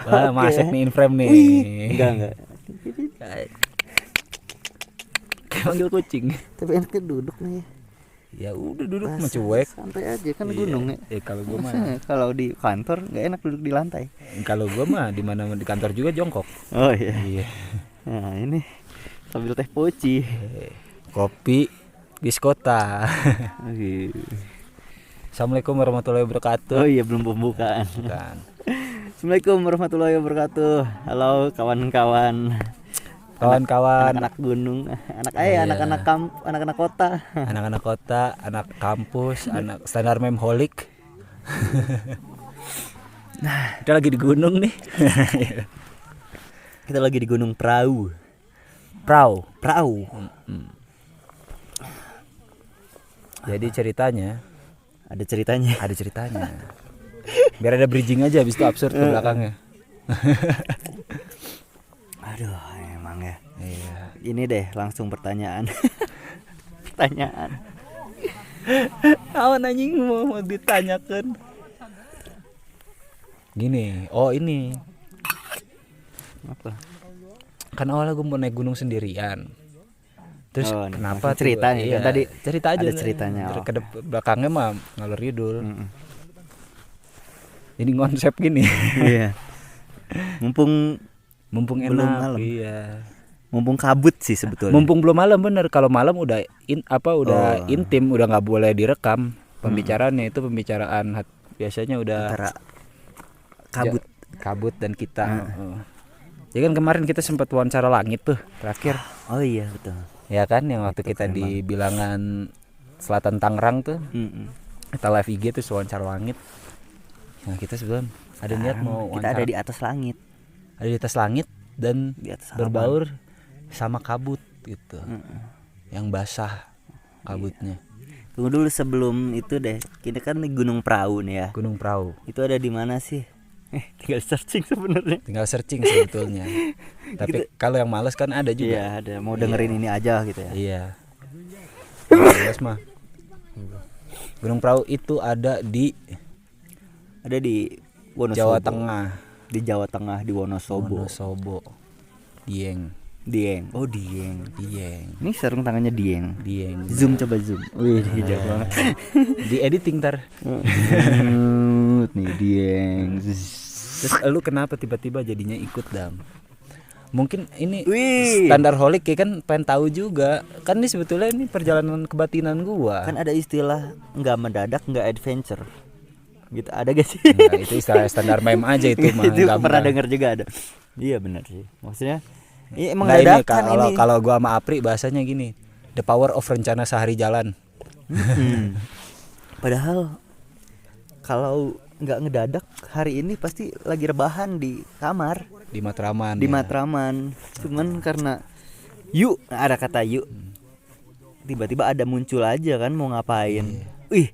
Wah, masuk nih in frame nih. Enggak. Kayak manggil kucing. Tapi enaknya duduk nih. Ya udah duduk mah Masa cuek. santai aja kan gunung ya. Kalau gua mah Kalau di kantor nggak enak duduk di lantai. kalau gua mah di mana di kantor juga jongkok. Oh iya. Iya. Nah ini sambil teh poci. Kopi biskota. Iya. Assalamualaikum warahmatullahi wabarakatuh. Oh iya belum pembukaan. Bukan. Assalamualaikum warahmatullahi wabarakatuh. Halo kawan-kawan. Kawan-kawan, Anak-anak gunung, Iya. anak-anak kota. anak-anak kota, anak kampus, anak standar memholik. Kita lagi di gunung nih. Kita lagi di Gunung Prau. Prau. Jadi ceritanya Ada ceritanya. ada ceritanya. Biar ada bridging aja, habis itu absurd ke belakangnya. Aduh, emang ya. Iya. Ini deh langsung pertanyaan. Pertanyaan. Awan anjing mau ditanyakan. Gini, oh ini Apa? kan awalnya gue mau naik gunung sendirian. Terus Oh, kenapa langsung cerita nih, kan tadi cerita aja ada lah. ceritanya, oh. Ke belakangnya mah ngalur ngidul. Mm-mm. Ini konsep gini. Iya. Mumpung Mumpung Belum enak. malam. Iya. mumpung kabut sih sebetulnya. Mumpung belum malam bener. Kalau malam udah udah Oh. intim, udah nggak boleh direkam. Pembicaraannya itu pembicaraan biasanya udah Antara kabut. kabut dan kita. Jadi kan kemarin kita sempat wawancara langit tuh terakhir. Oh iya betul. Ya kan yang waktu Itu kita keren di bilangan Selatan Tangerang tuh. Mm-mm. Kita live IG tuh wawancara langit. Nah, kita sebelum ada niat Sekarang mau kita ada di atas langit. ada di atas langit dan Di atas berbaur sama kabut gitu. Yang basah kabutnya. Tunggu dulu sebelum itu deh. Kita kan di Gunung Prau nih ya. Gunung Prau. Itu ada di mana sih? Tinggal searching sebenarnya. Tinggal searching sebetulnya. Tapi kalau yang males kan ada juga. Iya, ada mau dengerin ini aja gitu ya. Iya. Males mah. Gunung Prau itu ada di Ada di Wonosobo. Jawa Tengah. Di Jawa Tengah di Wonosobo. Wonosobo. Dieng. Dieng. Oh, Dieng. Dieng. Ini sarung tangannya Dieng. Dieng. Zoom coba zoom. Wih, jauh banget. Di editing tar. Nih Dieng. Terus lu kenapa tiba-tiba jadinya ikut Dam? Mungkin ini Wih. standar holik ya kan pengen tahu juga. Kan ini sebetulnya ini perjalanan kebatinan gua. Kan ada istilah nggak mendadak nggak adventure. Gitu ada gak sih? Nah, itu istilah standar meme aja itu mah. Itu gampang. pernah denger juga ada. Iya benar sih. Maksudnya iya emang Nah, ini dadakan kalau ini. kalau gua sama Apri bahasanya gini. The power of rencana sehari jalan. Padahal kalau nggak ngedadak hari ini pasti lagi rebahan di kamar Di Matraman. di ya. Matraman. Cuman karena ada kata yuk, tiba-tiba ada muncul aja kan mau ngapain. Wih,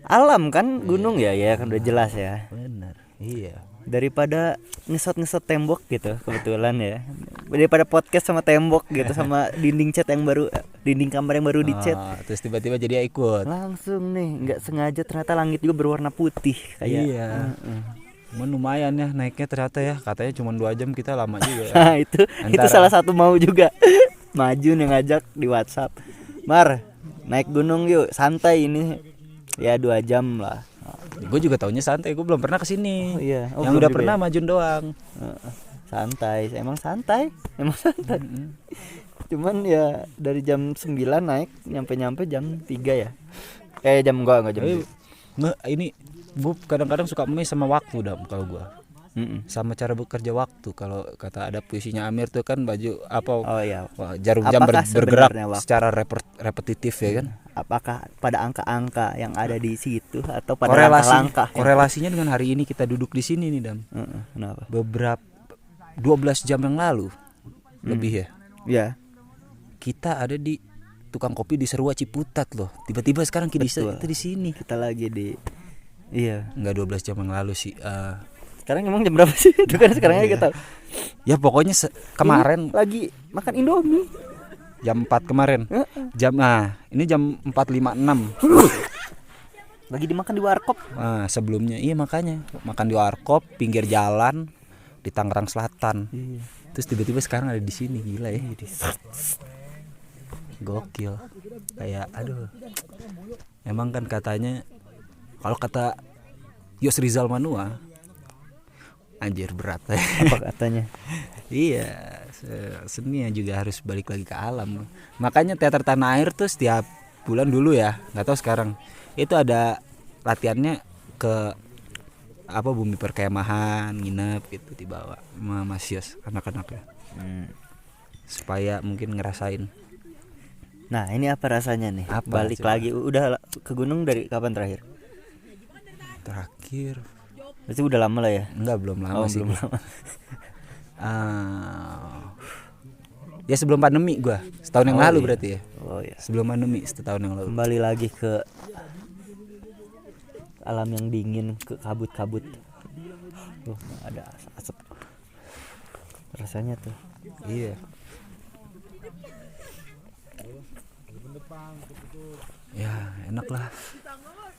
alam kan gunung ya kan udah jelas ya. Bener. Iya. Daripada ngesot tembok gitu kebetulan ya. Daripada podcast sama tembok gitu sama dinding cat yang baru, dinding kamar yang baru dicat. Terus tiba-tiba jadi ikut. Langsung nih nggak sengaja ternyata langit juga berwarna putih kayak. Iya. Cuman lumayan ya naiknya ternyata ya. Katanya cuma 2 jam, kita lama juga. Nah, itu Antara- salah satu mau juga. Maju nih ngajak di WhatsApp. Mar, naik gunung yuk, santai ini. Ya 2 jam lah. Gue juga taunya santai, gue belum pernah kesini. Oh, iya. Oh, yang belum udah juga pernah ya? Majun doang. Santai, emang santai. Cuman ya dari jam 9 naik nyampe jam 3 ya. Jam enggak jam. Ini gue kadang-kadang suka mes sama waktu Dam kalau gue. Sama cara bekerja waktu. Kalau kata ada puisinya Amir tuh kan baju apa? Oh iya. Jarum jam Apakah bergerak sebenarnya waktu? secara repetitif ya kan. Apakah pada angka-angka yang ada di situ atau pada langkah-langkah? Korelasinya dengan hari ini kita duduk di sini nih Dam. Kenapa? Beberapa 12 jam yang lalu lebih ya. Ya. Kita ada di tukang kopi di Serua Ciputat loh. Tiba-tiba sekarang kita di sini. Kita lagi di iya. Enggak 12 jam yang lalu sih. Sekarang emang jam berapa sih? Itu kan sekarang aja kita. Ya pokoknya kemarin Ini lagi makan Indomie. jam 4 kemarin. Ini jam 4.56. Lagi dimakan di warkop. Nah, sebelumnya iya makanya makan di warkop pinggir jalan di Tangerang Selatan. Iya. Terus tiba-tiba sekarang ada di sini, gila ya. Gokil. Kayak aduh. Emang kan katanya kalau kata Yos Rizal Manua, anjir berat ya. Apa katanya? Iya, seni juga harus balik lagi ke alam. Makanya teater Tanah Air tuh setiap bulan dulu ya, nggak tahu sekarang. Itu ada latihannya ke apa bumi perkemahan, nginep gitu dibawa sama Mas Yos anak-anaknya. Supaya mungkin ngerasain. Nah, ini apa rasanya nih? Apa, Balik coba? lagi udah ke gunung dari kapan terakhir? Terakhir Berarti udah lama lah ya? enggak belum lama sih. Belum lama. Ya sebelum pandemi gua, setahun yang lalu iya. berarti ya. Oh iya. Sebelum pandemi setahun yang lalu. Kembali lagi ke alam yang dingin, ke kabut-kabut. Tuh, ada asap. Rasanya tuh. Iya. Ya enak lah.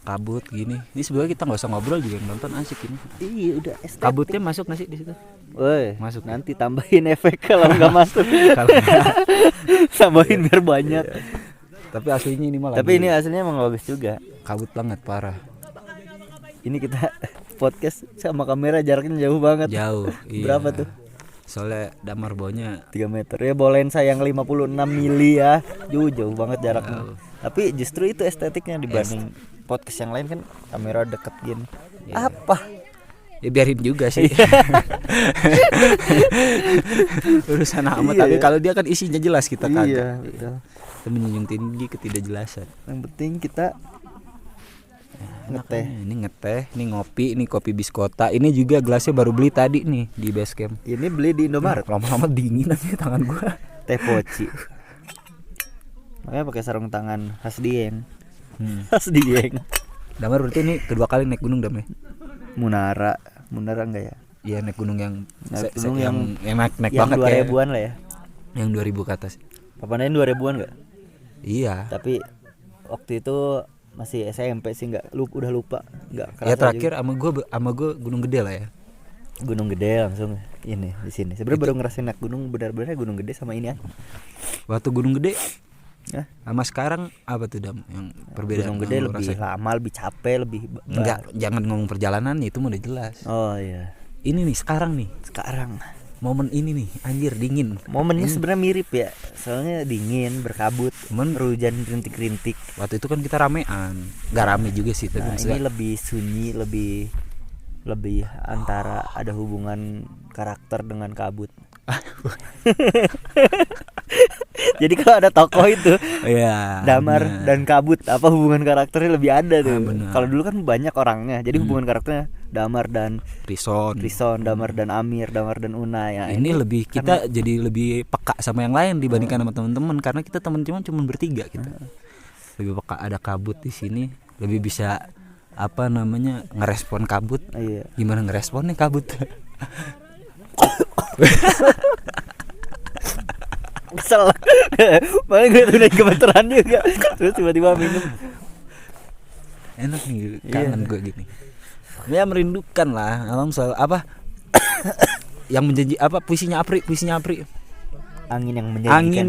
Kabut gini. Ini sebenarnya kita nggak usah ngobrol juga nonton asik ini. Iya, udah estetik. Kabutnya masuk nggak sih di situ? Woi, Masuk. nanti tambahin efek kalau nggak masuk. Tambahin biar banyak. Tapi aslinya ini malah. Tapi ini aslinya emang bagus juga. kabut banget parah. Ini kita podcast sama kamera jaraknya jauh banget. Jauh. Iya. Berapa tuh? Soalnya damar bawahnya 3 meter. Ya bola lensa yang 56 mili ya. Jauh banget jaraknya. Tapi justru itu estetiknya dibanding podcast yang lain kan kamera deket gini. Iya. Apa? Ya biarin juga sih. Urusan amat. Iya. Tapi kalau dia kan isinya jelas kita kagak. Iya, betul. Kita menjunjung tinggi ketidakjelasan. Yang penting kita ngeteh. Ini ngeteh, ini ngopi, ini kopi biskota. Ini juga gelasnya baru beli tadi nih di base camp. Ini beli di Indomaret. Lama-lama dingin aja tangan gua. Teh poci. Makanya pakai sarung tangan khas Dieng. Khas Dieng. Damar berarti ini kedua kali naik gunung Dam ya? Munara enggak ya? Iya naik gunung yang Naik gunung yang naik yang banget ya. 2000-an lah ya. Yang 2000 ke atas. Papannya 2000-an enggak? Iya. Tapi waktu itu masih SMP sih, udah lupa, enggak kerasa. Ya terakhir sama gua Gunung Gede lah ya. Gunung Gede langsung ini di sini. Sebenarnya baru ngerasain naik gunung benar-benar Gunung Gede sama ini aja. Waktu Gunung Gede Hah? sama sekarang apa tuh Dam yang perbedaan Gunung Gede yang lu lebih rasain? lama, lebih capek, lebih Enggak, jangan ngomong perjalanan itu mah udah jelas. Oh iya. Ini nih sekarang nih, Sekarang momen ini nih, anjir dingin. momennya sebenarnya mirip ya. Soalnya dingin, berkabut, Cuman hujan rintik-rintik. waktu itu kan kita ramean, nggak rame juga sih tapi Nah, maksudnya ini lebih sunyi, lebih antara ada hubungan karakter dengan kabut. Jadi kalau ada tokoh itu ya, Damar bener. dan kabut, apa hubungan karakternya lebih ada tuh. bener. Kalau dulu kan banyak orangnya, jadi hubungan karakternya Damar dan Rison. Damar dan Amir, Damar dan Una ya. Ini lebih kita jadi lebih peka sama yang lain dibandingkan sama teman-teman karena kita teman-teman cuma bertiga kita. Lebih peka ada kabut di sini, lebih bisa apa namanya ngerespon kabut. Iya. Gimana ngeresponnya kabut? Kesel. Malah gue tuh naik gemeteran juga. Terus tiba-tiba minum. Enak nih, kangen gue gini. Ya merindukan lah alam soal apa yang menjanji apa puisinya Apri. Angin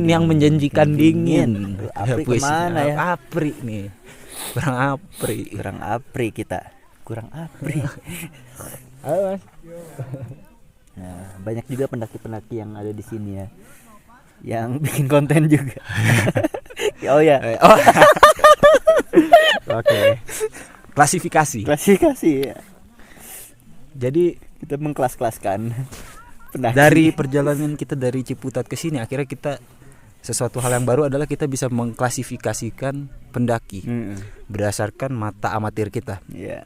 yang menjanjikan dingin. Tuh, Apri Puisinya kemana ya? Apri nih. Kurang Apri. Kurang Apri kita. Kurang Apri. Ayo, Mas. Nah, banyak juga pendaki-pendaki yang ada di sini ya, yang bikin konten juga. Oh ya, Oh. Oke. Klasifikasi. klasifikasi ya. Jadi Kita mengkelas-kelaskan pendaki. dari perjalanan kita dari Ciputat ke sini akhirnya kita sesuatu hal yang baru adalah kita bisa mengklasifikasikan pendaki berdasarkan mata amatir kita Iya.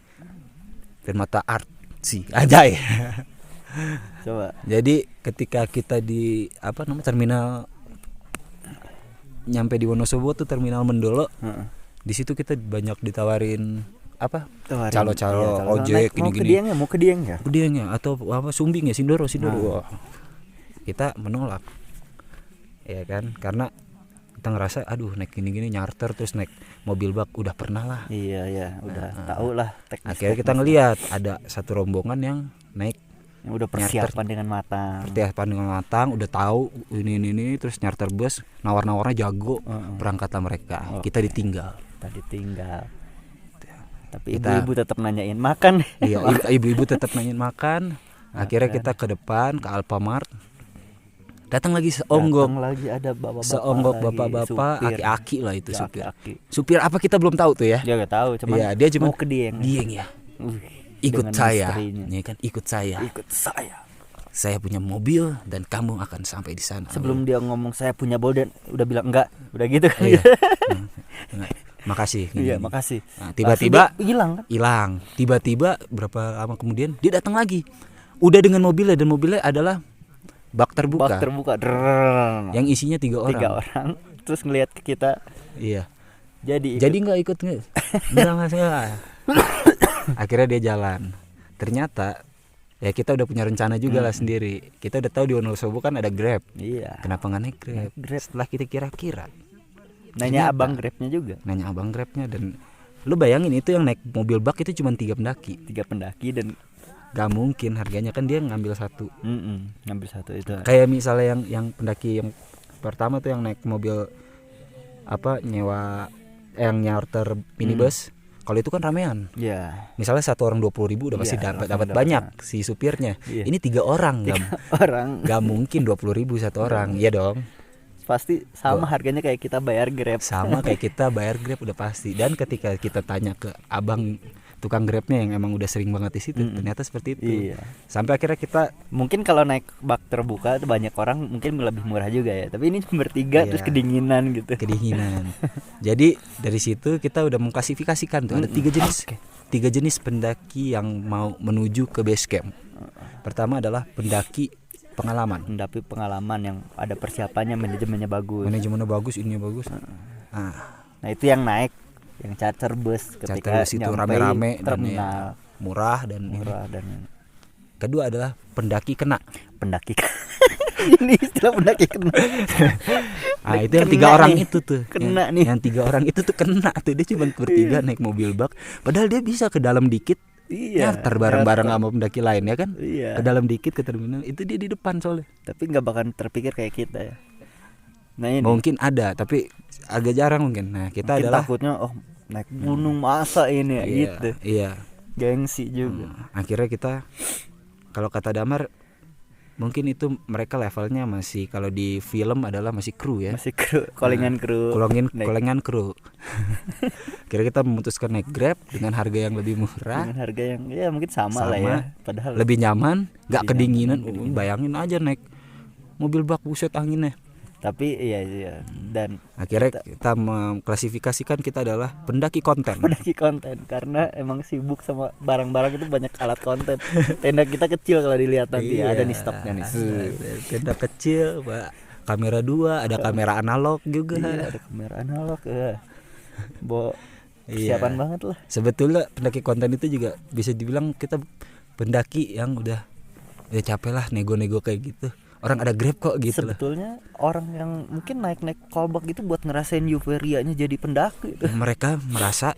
dan mata art sih anjay. Coba. Jadi ketika kita di apa namanya terminal nyampe di Wonosobo tuh terminal Mendolo, di situ kita banyak ditawarin apa calo-calo ojek gini-gini. Mau ke Dieng ya? Gediangnya atau apa Sumbing ya Sindoro. Wah, kita menolak ya kan karena kita ngerasa aduh naik gini-gini nyarter terus naik mobil bak udah pernah lah. Iya udah tahu lah teknis. Akhirnya kita ngelihat ada satu rombongan yang naik yang udah persiapan dengan matang. Udah tahu ini terus nyarter bus, nawar-nawarnya jago, berangkatlah mereka. Kita ditinggal. Tapi ibu-ibu tetap nanyain makan. Iya, ibu-ibu tetap nanyain makan. Akhirnya kita ke depan ke Alfamart. Datang lagi ada bapak-bapak, aki-aki lah itu supir. Aki. Supir apa kita belum tahu tuh ya? Dia nggak tahu, cuman ya, dia cuma mau ke Dieng ya. Ikut saya, ya kan ikut saya. Saya punya mobil dan kamu akan sampai di sana. Sebelum dia ngomong saya punya mobil dan udah bilang enggak, udah gitu kan. Iya. Makasih. Iya, makasih. Nah, tiba-tiba hilang. Tiba-tiba berapa lama kemudian dia datang lagi. Udah dengan mobilnya dan mobilnya adalah bak terbuka. Yang isinya 3 orang. 3 orang. Terus ngelihat ke kita. Iya. Jadi nggak ikut nggak? Enggak saya. Akhirnya dia jalan. Ternyata ya kita udah punya rencana juga lah sendiri. Kita udah tahu di Wonosobo kan ada Grab. Iya. Kenapa nggak naik Grab? Setelah kita kira-kira. Nanya abang Grabnya juga. Nanya abang Grabnya dan lu bayangin itu yang naik mobil bak itu cuma 3 pendaki. 3 pendaki dan gak mungkin harganya kan dia ngambil satu. Ngambil satu itu. Kayak misalnya yang pendaki yang pertama tuh yang naik mobil nyewa yang nyarter minibus. Kalau itu kan ramean. Iya. Misalnya satu orang 20.000 udah pasti dapat banyak si supirnya. Iya. Ini 3 orang gak mungkin 20.000 satu orang. Iya dong. Pasti sama harganya kayak kita bayar Grab. Sama kayak kita bayar Grab udah pasti. Dan ketika kita tanya ke abang tukang Grabnya yang emang udah sering banget di situ, ternyata seperti itu. Iya. Sampai akhirnya kita mungkin kalau naik bak terbuka banyak orang mungkin lebih murah juga ya. Tapi ini bertiga terus kedinginan gitu. Jadi dari situ kita udah mengklasifikasikan tuh ada 3 jenis. 3 jenis pendaki yang mau menuju ke base camp. Pertama adalah pendaki pengalaman yang ada persiapannya, manajemennya bagus, ininya bagus. Nah itu yang naik, yang charter bus ketika itu nyampe rame-rame terminal, dan murah dan kedua adalah pendaki kena. Ini istilah pendaki kena. Itu yang 3 orang itu tuh kena nih. Yang 3 orang itu tuh kena tuh, dia cuma bertiga naik mobil bak, padahal dia bisa ke dalam dikit. Nyarter bareng-bareng sama pendaki lain ya kan. Ke dalam dikit ke terminal itu dia di depan soalnya. Tapi nggak bakal terpikir kayak kita ya. Nah ini mungkin ada tapi agak jarang mungkin. Nah kita mungkin adalah takutnya naik gunung masa ini ya gitu. Iya. Gengsi juga. Akhirnya kita kalau kata Damar mungkin itu mereka levelnya masih kalau di film adalah masih kru ya. Masih kru, kolengan kru. Kira kita memutuskan naik Grab dengan harga yang lebih murah. Dengan harga yang ya mungkin sama lah ya. Padahal lebih nyaman, enggak kedinginan. Bayangin aja naik mobil bak buset anginnya. Tapi iya dan akhirnya kita mengklasifikasikan kita adalah pendaki konten karena emang sibuk sama barang-barang itu, banyak alat konten. Tenda kita kecil kalau dilihat nanti ada nih stoknya nih. Tenda kecil, Pak. Kamera 2, ada kamera analog juga. Iya, ada kamera analog ya. Persiapan banget lah. Sebetulnya pendaki konten itu juga bisa dibilang kita pendaki yang udah capek lah nego-nego kayak gitu. Orang ada Grab kok gitu. Sebetulnya orang yang mungkin naik kolbak gitu buat ngerasain euforianya jadi pendaki gitu. Mereka merasa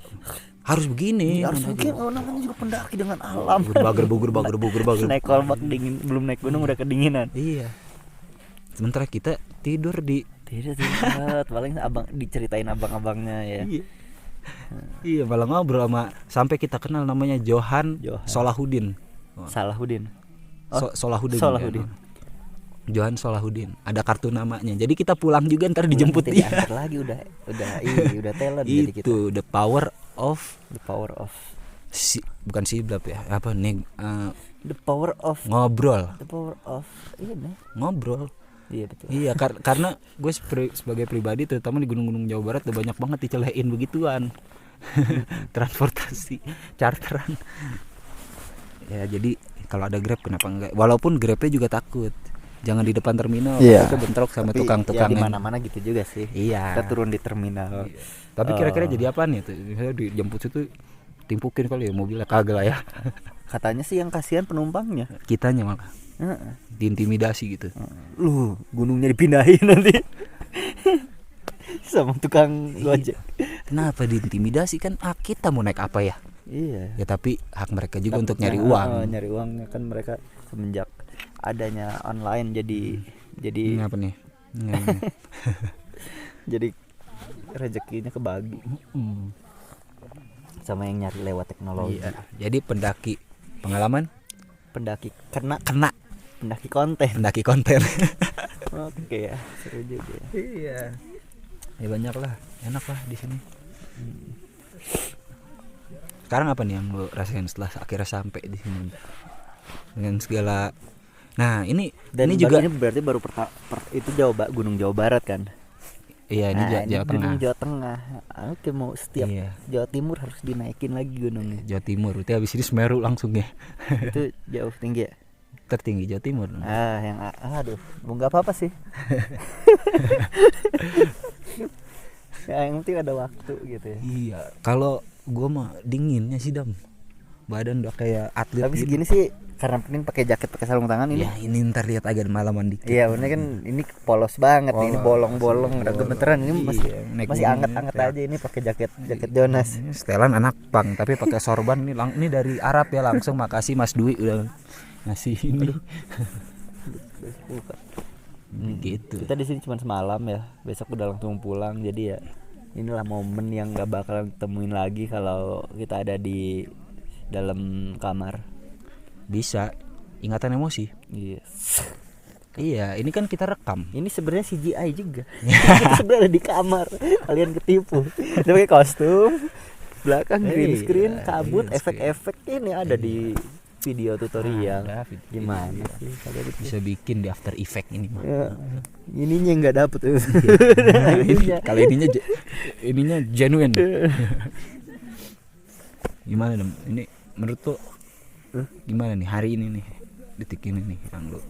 harus begini. Harus begini, namanya juga pendaki dengan alam. Berbager. Naik kolbak dingin, belum naik gunung udah kedinginan. Iya. Sementara kita tidur paling abang diceritain abang-abangnya ya. Iya, malah ngobrol sampai kita kenal namanya Johan. Solahuddin. Salahuddin. Solahuddin. Johan Solahuddin. Ada kartu namanya. Jadi kita pulang juga ntar dijemput dia. Lagi udah talent jadi kita. Itu the power of bukan siblap ya. Apa nih? The power of ngobrol. The power of ini. Ngobrol. Iya betul. Iya karena gue sebagai pribadi terutama di gunung-gunung Jawa Barat udah banyak banget dicelein begituan. Transportasi charteran. Ya jadi kalau ada Grab kenapa enggak? Walaupun Grabnya juga takut. Jangan di depan terminal, itu bentrok sama tukang-tukang. Ya di mana-mana gitu juga sih. Iya. Kita turun di terminal. Iya. Tapi kira-kira jadi apa nih tuh? Misalnya dijemput situ timpukin kali ya mobilnya, kagak lah ya. Katanya sih yang kasihan penumpangnya. Kitanya malah. Diintimidasi gitu. Lu gunungnya dipindahin nanti. sama tukang Gojek. Kenapa diintimidasi kan kita mau naik apa ya? Iya. Ya tapi hak mereka juga untuk nyari Nah, uang. nyari uangnya kan mereka semenjak adanya online jadi Ini apa nih? Ini. jadi rezekinya kebagi sama yang nyari lewat teknologi. Iya. Jadi pendaki pengalaman, Pendaki kena pendaki konten. Oke ya, seru juga ya. Iya. Ya banyak lah, enak lah di sini. Sekarang apa nih yang lo rasain setelah akhirnya sampai di sini dengan segala. Nah ini Dan ini juga ini berarti baru itu Gunung Jawa Barat kan. iya ini Nah, Jawa Tengah. Gunung Jawa Tengah. Oke, mau setiap Iya. Jawa Timur harus dinaikin lagi gunungnya. Jawa Timur, itu habis ini Semeru langsung ya. Itu jauh tinggi ya. Tertinggi Jawa Timur. Aduh, nggak apa-apa sih. Ya, yang penting ada waktu gitu ya. Iya, kalau gua mah dinginnya sih Dam. Badan udah kayak atlet. Tapi gitu. segini sih karena penting pakai jaket, pakai sarung tangan ini. Ya ini ntar lihat agak malaman dikit. Iya, bener kan ini polos banget nih, ini bolong-bolong, udah gemeteran ini masih Iya, naik masih gunung anget-anget ya. aja ini pakai jaket Jonas. Ini setelan anak pang tapi pakai sorban nih ini dari Arab ya langsung. Makasih Mas Dwi udah ngasih ini. Gitu. Kita di sini cuma semalam ya, besok udah langsung pulang. Jadi ya inilah momen yang nggak bakalan temuin lagi kalau kita ada di dalam kamar. Bisa ingatan emosi. Iya. Iya, ini kan kita rekam. Ini sebenarnya CGI juga. Kita sebenarnya di kamar. Kalian ketipu. Dia pakai kostum, belakang green screen, kabut, green screen. efek-efek ini ada di video tutorial. Ada video. Gimana sih kalian itu? Bisa bikin di After Effect ini mah. Ya, ininya nggak dapet tuh. Kalau ininya genuine. Gimana Dem? Ini menurut tuh gimana nih hari ini nih, detik ini nih yang lu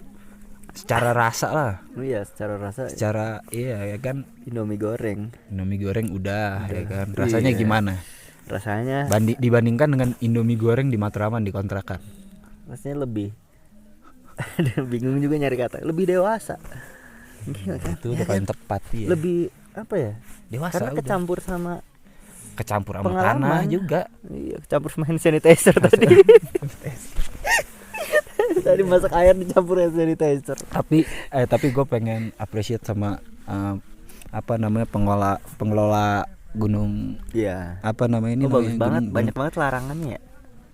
secara rasa lah, Iya, secara rasa iya ya kan Indomie goreng. Indomie goreng udah ya kan rasanya Iya. gimana Rasanya dibandingkan dengan Indomie goreng di Matraman di kontrakan. rasanya lebih bingung juga nyari kata. Lebih dewasa. Gila kan? Itu udah paling tepat ya. Lebih apa ya? Dewasa Karena udah. kecampur sama Kecampur sama pengalaman tanah juga. Iya, kecampur sama hand sanitizer tadi. Tadi masak air dicampur hand sanitizer. Tapi gue pengen appreciate sama apa namanya pengelola gunung Iya. apa namanya ini Bagus namanya banget, gunung- banyak banget larangannya ya.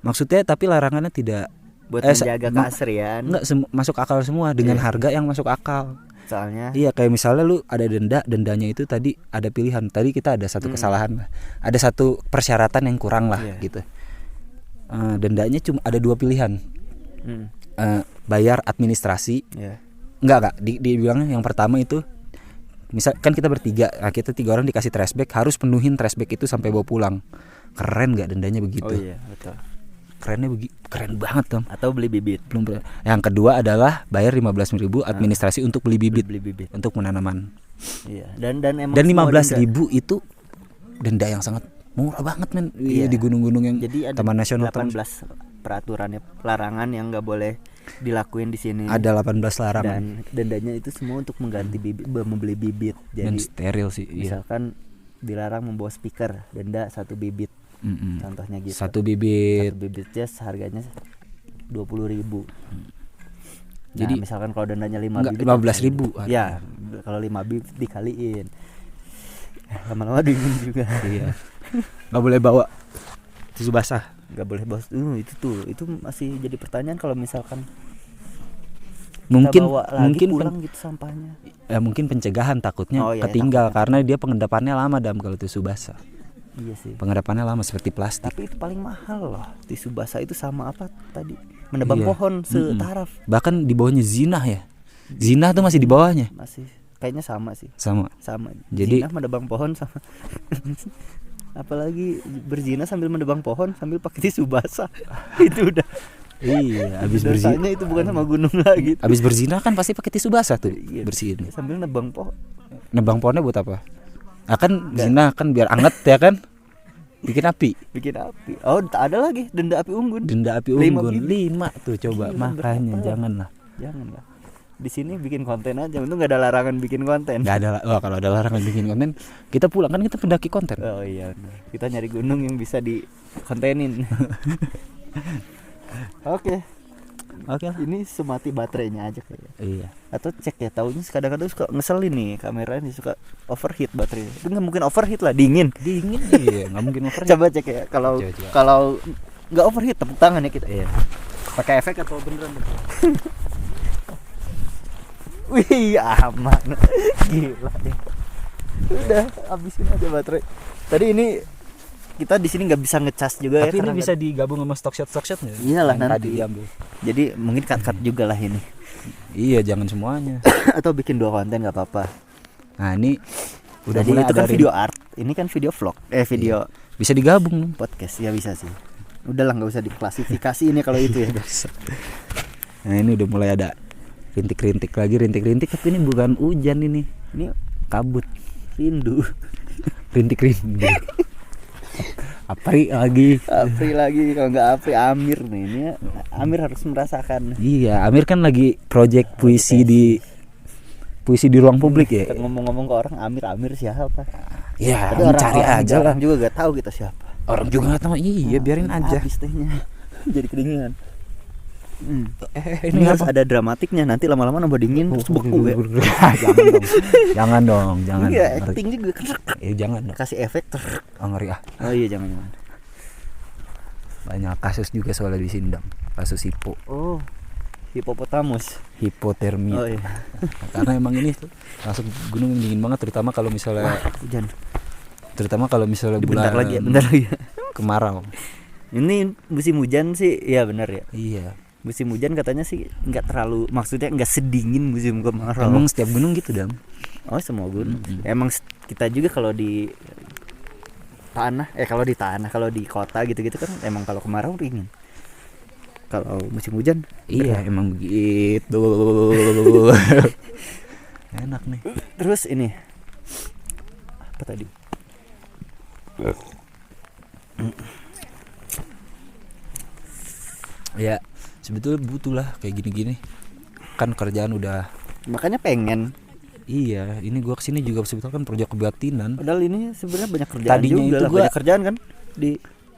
maksudnya tapi larangannya tidak Buat Eh, menjaga keasrian. enggak masuk akal semua dengan Iya. harga yang masuk akal. Soalnya Iya kayak misalnya lu ada dendanya itu tadi ada pilihan. Tadi kita ada satu kesalahan lah. Ada satu persyaratan yang kurang lah Iya. gitu. Dendanya cuma ada dua pilihan. Bayar administrasi. ya. Enggak dibilangnya yang pertama itu misal kan kita bertiga, kita 3 orang dikasih trash bag, harus penuhin trash bag itu sampai bawa pulang. Keren nggak dendanya begitu? Oh iya, betul. Keren banget Tom. Atau beli bibit. Belum pernah. Yang kedua adalah bayar 15.000 administrasi untuk beli bibit, Beli bibit. untuk penanaman. Iya. Dan emang Dan semua 15.000 itu denda yang sangat murah banget men. Iya. Di gunung-gunung yang Jadi ada Taman Nasional 18 peraturannya, larangan yang nggak boleh dilakuin di sini. ada 18 larangan Dan dendanya itu semua untuk mengganti bibit, membeli bibit. dan Jadi steril sih. Iya. misalkan dilarang membawa speaker, denda 1 bibit. Mm-mm. Contohnya gitu. Satu bibit. Satu bibit jazz harganya 20.000. Jadi- Jadi misalkan kalau dendanya 5 Enggak, bibit 15.000 ya, kalau 5 bibit dikaliin. Lama-lama dingin juga. Iya. Nggak boleh bawa tisu basah. Nggak boleh bos. Itu masih jadi pertanyaan kalau misalkan Mungkin kita bawa lagi mungkin pulang gitu sampahnya. mungkin pencegahan takutnya Oh, iya, ketinggal takutnya. karena dia pengendapannya lama Dam kalau tisu basah. Iya sih. Pengendapannya lama seperti plastik. Tapi itu paling mahal loh. Tisu basah itu sama apa tadi? Menebang Iya. pohon setaraf. Bahkan di bawahnya zinah ya. Zinah tuh masih di bawahnya. Masih kayaknya sama sih. Sama. Sama. Jadi- Zina menebang pohon sama. Apalagi berzina sambil menebang pohon sambil pakai tisu basah. Itu udah. Iya, habis berzina. Dosanya itu bukan sama gunung lagi. Habis berzina kan pasti pakai tisu basah tuh Iya, bersihin. sambil nebang pohon. Nebang pohonnya buat apa? Akan zina kan biar anget ya kan? Bikin api. Bikin api. Oh, tak ada lagi denda api unggun. Denda api 5 unggun bibit. 5 tuh coba. Gila, Makanya berapa? janganlah. Jangan lah. di sini bikin konten aja. Untung nggak ada larangan bikin konten. Nggak ada. Wah, kalau ada larangan bikin konten, kita pulang kan kita pendaki konten. Oh iya, benar. Kita nyari gunung yang bisa dikontenin. Oke. Oke lah. Ini semati baterainya aja kayaknya. Iya. Atau cek ya, tahunya kadang-kadang suka ngeselin nih kamera ini, suka overheat baterainya. Itu nggak mungkin overheat lah, dingin. Iya, nggak mungkin over. Coba cek ya, kalau Coba. kalau nggak overheat tepuk tangan ya kita. Iya. Pakai efek atau beneran? Wih, aman. Gila deh. Udah, habisin aja baterai. Tadi ini kita di sini nggak bisa ngecas juga. Tapi ya, ini karena bisa digabung sama stock shot nggak? Iyalah, Yang nanti. tadi diambil. jadi mungkin cut juga lah ini. Iya, jangan semuanya. Atau bikin 2 konten nggak apa-apa. Nah, ini udah Jadi mulai itu kan ada video art, ini kan video vlog, video bisa digabung. podcast ya bisa sih. Udahlah, nggak usah diklasifikasi ini kalau itu ya. Nah, ini udah mulai ada rintik-rintik tapi ini bukan hujan, ini Ini kabut. rindu. Rintik-rintik. Apri lagi. Apri lagi, kalau nggak Apri Amir nih. Ini Amir harus merasakan. Iya, Amir kan lagi project puisi di ruang publik ya. Kita ngomong-ngomong ke orang Amir siapa? Ya, Tapi cari orang-orang aja lah. orang juga gak tahu kita siapa. Orang juga nggak tahu. Iya, biarin aja. Habis tehnya. Jadi kedinginan. Ini Ini harus apa? ada dramatiknya, nanti lama-lama nambah dingin terus beku ya. Jangan dong. Jangan. Iya, Ngeri. acting juga. Jangan dong. Kasih efek Ngeri ah. Oh iya, jangan. Banyak kasus juga soalnya di sini, Dam. Kasus Oh, hipopotamus. hipotermia. Oh iya. Karena emang ini tuh masuk gunung yang dingin banget, terutama kalau misalnya Hujan. bulan Bentar lagi. kemarau. Ini musim hujan sih, ya benar ya. Iya. Musim hujan katanya sih nggak terlalu, maksudnya nggak sedingin musim kemarau. Emang setiap gunung gitu, Dam. Oh, semua gunung. Emang kita juga kalau di kalau di kota gitu-gitu kan emang kalau kemarau dingin. Kalau musim hujan, Iya, emang begitu. Enak nih. terus ini apa tadi? Ya, sebetulnya butuh lah kayak gini-gini. Kan kerjaan udah. Makanya pengen. Iya, ini gua kesini juga sebetulnya kan proyek kebatinan. Padahal ini sebenarnya banyak kerjaan Tadinya juga itu lah. gua- Banyak kerjaan kan di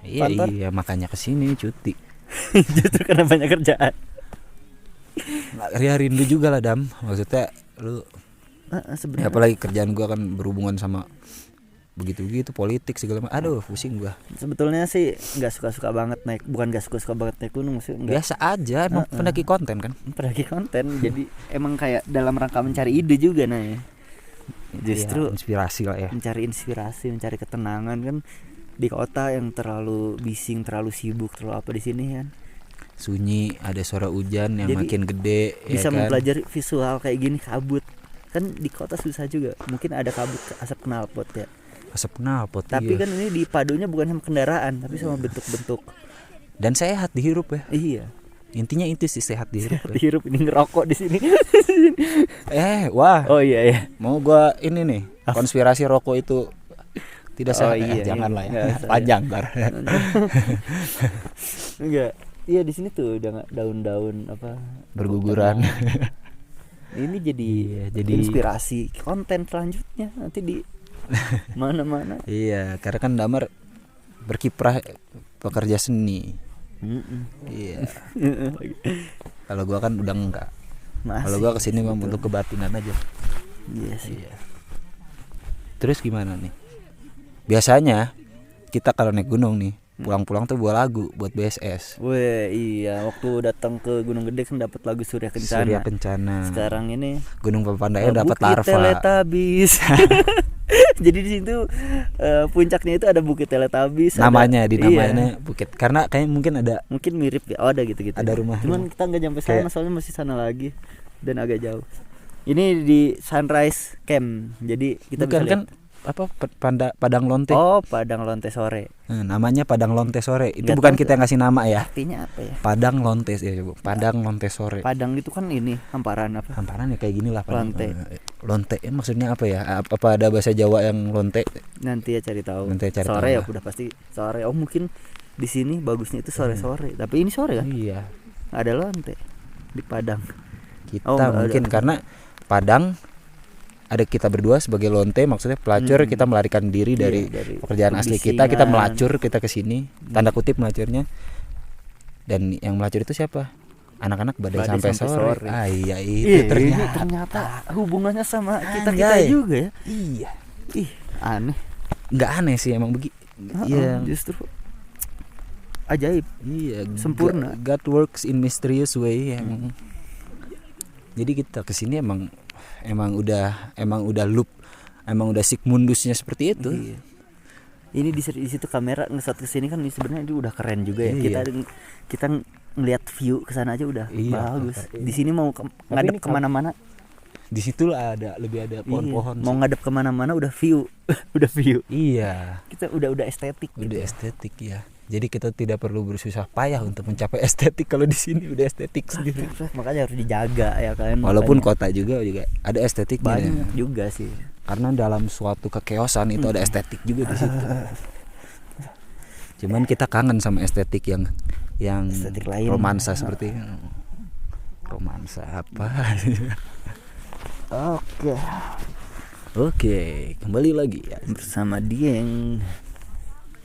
kantor. Iya, makanya kesini cuti. Justru karena banyak kerjaan. Ya rindu juga lah, Dam. Maksudnya lu ya, Sebenarnya apalagi kerjaan gua kan berhubungan sama begitu-begitu politik segala macam. Aduh, pusing gua. sebetulnya sih nggak suka-suka banget naik, bukan nggak suka-suka banget naik gunung, maksudnya nggak Biasa aja, emang pendaki konten kan. pendaki konten. Jadi emang kayak dalam rangka mencari ide juga ya. Justru Ya, inspirasi lah ya. mencari inspirasi, mencari ketenangan kan di kota yang terlalu bising, terlalu sibuk, terlalu apa di sini kan. Sunyi, ada suara hujan yang Jadi, makin gede, Bisa ya kan? mempelajari visual kayak gini, kabut. Kan di kota susah juga. Mungkin ada kabut, asap knalpot ya. Asap knalpot. Tapi iya. kan ini dipadunya bukan sama kendaraan, tapi sama bentuk-bentuk. Dan sehat dihirup ya. Iya. Intinya itu sih sehat dihirup. Ya. Dihirup, ini ngerokok di sini. Wah, Oh iya ya. mau gua ini nih, konspirasi rokok itu tidak Oh, sehat. iya, Jangan iya. lah ya. Nggak usah, Panjang ntar. Enggak. Iya, di sini tuh udah nggak daun-daun apa Berguguran. Ini jadi Iya, jadi- inspirasi konten selanjutnya nanti di mana-mana. Iya, karena kan Damar berkiprah pekerja seni. Iya. Kalau gua kan udah enggak. Kalau gua kesini memang untuk kebatinan aja. Iya sih. Iya. Terus gimana nih? Biasanya kita kalau naik gunung nih, pulang-pulang tuh bawa lagu buat BSS. Weh, iya, waktu datang ke Gunung Gede kan dapat lagu Surya Kencana. Surya Kencana. Sekarang ini Gunung Papandayan dapat Bukit larva. Teletabis. Jadi di situ puncaknya itu ada Bukit Teletabis. Namanya ada, dinamanya Bukit. Karena kayak mungkin ada mungkin mirip ya. Oh, ada gitu-gitu. Ada rumah. Cuman kita nggak nyampe sana, Kayak- soalnya masih sana lagi dan agak jauh. Ini di Sunrise Camp. Jadi kita bukan bisa kan lihat. apa Padang Lonte. Oh, Padang Lonte Sore. Namanya Padang Lonte Sore. Itu Nggak bukan tahu kita yang ngasih nama ya. Artinya apa ya? Padang Lonte ya, coba. Padang Lonte Sore. Padang itu kan ini hamparan apa? Hamparan ya kayak gini lah Padang. Lonte. Lonte maksudnya apa ya? Apa ada bahasa Jawa yang lonte? Nanti ya cari tahu. Nanti cari Sore tahu ya lah. udah pasti sore. Oh, mungkin di sini bagusnya itu sore-sore. Tapi ini sore kan? Iya. Ada lonte di Padang. Kita Oh, nggak mungkin ada. karena Padang ada kita berdua sebagai lonte, maksudnya pelacur, kita melarikan diri Iya, dari dari pekerjaan asli kita kebisingan. melacur, kita ke sini, tanda kutip melacurnya. Dan yang melacur itu siapa? Anak-anak badai sampai sore. Ah iya itu Ini ternyata. ternyata hubungannya sama kita Anjay. juga ya. Iya. Ih, aneh. Nggak aneh sih emang Iya. Justru ajaib. Iya, Sempurna. God works in mysterious way emang. Jadi kita kesini emang udah loop, emang udah Sigmundusnya seperti itu. Iya. Ini di situ kamera ngesat ke sini kan sebenarnya itu udah keren juga ya. Iya. Kita ngelihat view ke sana aja udah Iya, bagus. iya. Di sini mau ngadep ini kemana-mana. Di situ lah lebih ada pohon-pohon. Iya. Mau sih. ngadep kemana-mana udah view, udah view. Iya, Kita udah estetik. udah gitu. estetik ya. Jadi kita tidak perlu bersusah payah untuk mencapai estetik, kalau di sini udah estetik sendiri. Makanya harus dijaga ya kan. Walaupun makanya. kota juga ada estetiknya. Banyak juga sih. Karena dalam suatu kekeosan itu ada estetik juga di situ. Cuman kita kangen sama estetik yang Estetik lain. romansa seperti romansa apa? Oke. Oke, kembali lagi ya. Bersama Dieng.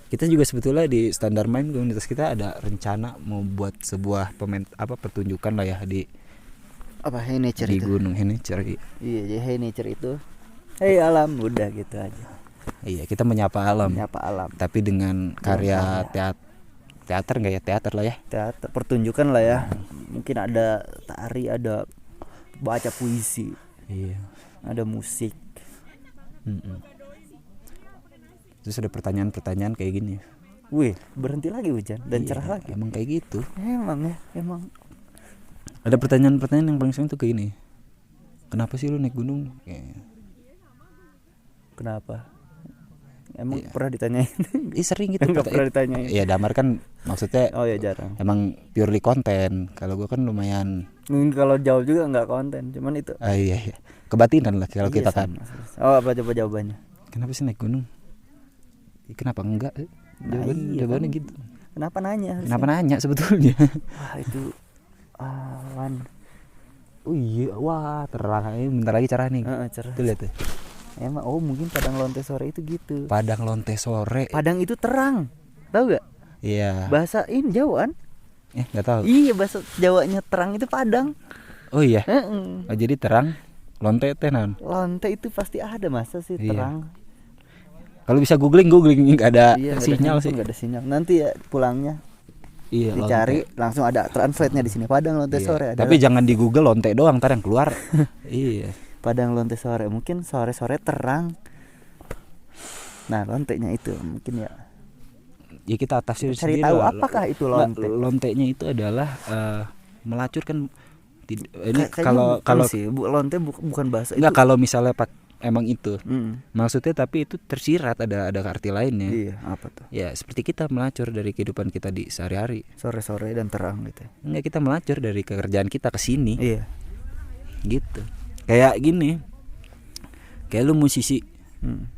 Kita juga sebetulnya di Standar Mind komunitas kita ada rencana mau buat sebuah pertunjukan lah ya di Hey Nature di itu. Gunung Henecer. Iya, jadi Hey Nature itu. Hey alam, udah gitu aja. Iya, kita menyapa alam. Menyapa alam. Tapi dengan karya teater nggak ya, teater lah ya. Teater pertunjukan lah ya. Mungkin ada tari, ada baca puisi, Iya. ada musik. Terus ada pertanyaan-pertanyaan kayak gini. Wih, berhenti lagi hujan dan Iya, cerah lagi. Emang kayak gitu. Emang ya, emang. Ada pertanyaan-pertanyaan yang paling sering tuh kayak gini. Kenapa sih lu naik gunung? Kenapa? Emang Iya. pernah ditanyain? Sering gitu. Enggak pernah ditanyain. Iya, Damar kan maksudnya Oh ya jarang. emang purely konten. Kalau gua kan lumayan Mungkin kalau jauh juga nggak konten, cuman itu. iya. Kebatinan lah kalau Iya, kita kan. sama. Oh apa coba jawabannya? Kenapa sih naik gunung? Kenapa enggak? Jawabannya kan. gitu. Kenapa nanya? harusnya? Kenapa nanya sebetulnya? Wah itu awan. Oh iya, wah terang. Ini bentar lagi cerah nih. Cerah. Tuh lihat tuh. Emang mungkin Padang Lonte Sore itu gitu. Padang Lonte Sore. Padang itu terang. Tahu gak? Iya. Bahasa ini Jawaan. Nggak tahu. Iya bahasa Jawanya terang itu Padang. Oh iya. Heeh. Oh, jadi terang lonte teh naon? Lonte itu pasti ada masa sih Iya. terang. Kalau bisa googling nggak ada Iya, nggak ada sinyal sih. Nggak ada sinyal. Nanti ya pulangnya Iya, dicari lonte. langsung ada translate-nya di sini Padang Lonte Iya. Sore. Tapi jangan di Google lonte doang, ntar yang keluar. Iya. Padang Lonte Sore mungkin sore-sore terang. Nah, lontenya itu mungkin ya. Ya kita tafsir Cari sendiri tahu lah. apakah itu Nggak, lonte. Lontenya itu adalah melacur kan. Ini Kayaknya kalau bukan sih, lonte bukan bahasa enggak, itu. kalau misalnya emang itu Mm. maksudnya, tapi itu tersirat ada arti lainnya. Iya, apa tuh? Ya seperti kita melacur dari kehidupan kita di sehari-hari. Sore-sore dan terang gitu. Enggak, kita melacur dari pekerjaan kita ke sini. Iya. Gitu. Kayak gini. Kayak lu musisi Mm.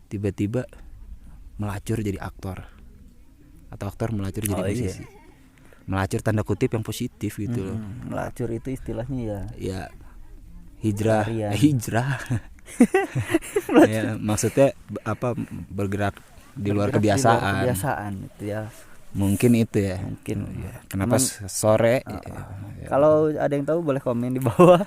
tiba-tiba melacur jadi aktor. Atau aktor melacur jadi Oh, iya. musisi. Melacur tanda kutip yang positif gitu loh. Melacur itu istilahnya ya. Ya hijrah, Pelarian. hijrah. Ya, maksudnya bergerak di luar Bergerak di kebiasaan. kebiasaan itu ya. Mungkin itu ya. Mungkin. Kenapa Cuman, sore? Kalau ada yang tahu boleh komen di bawah.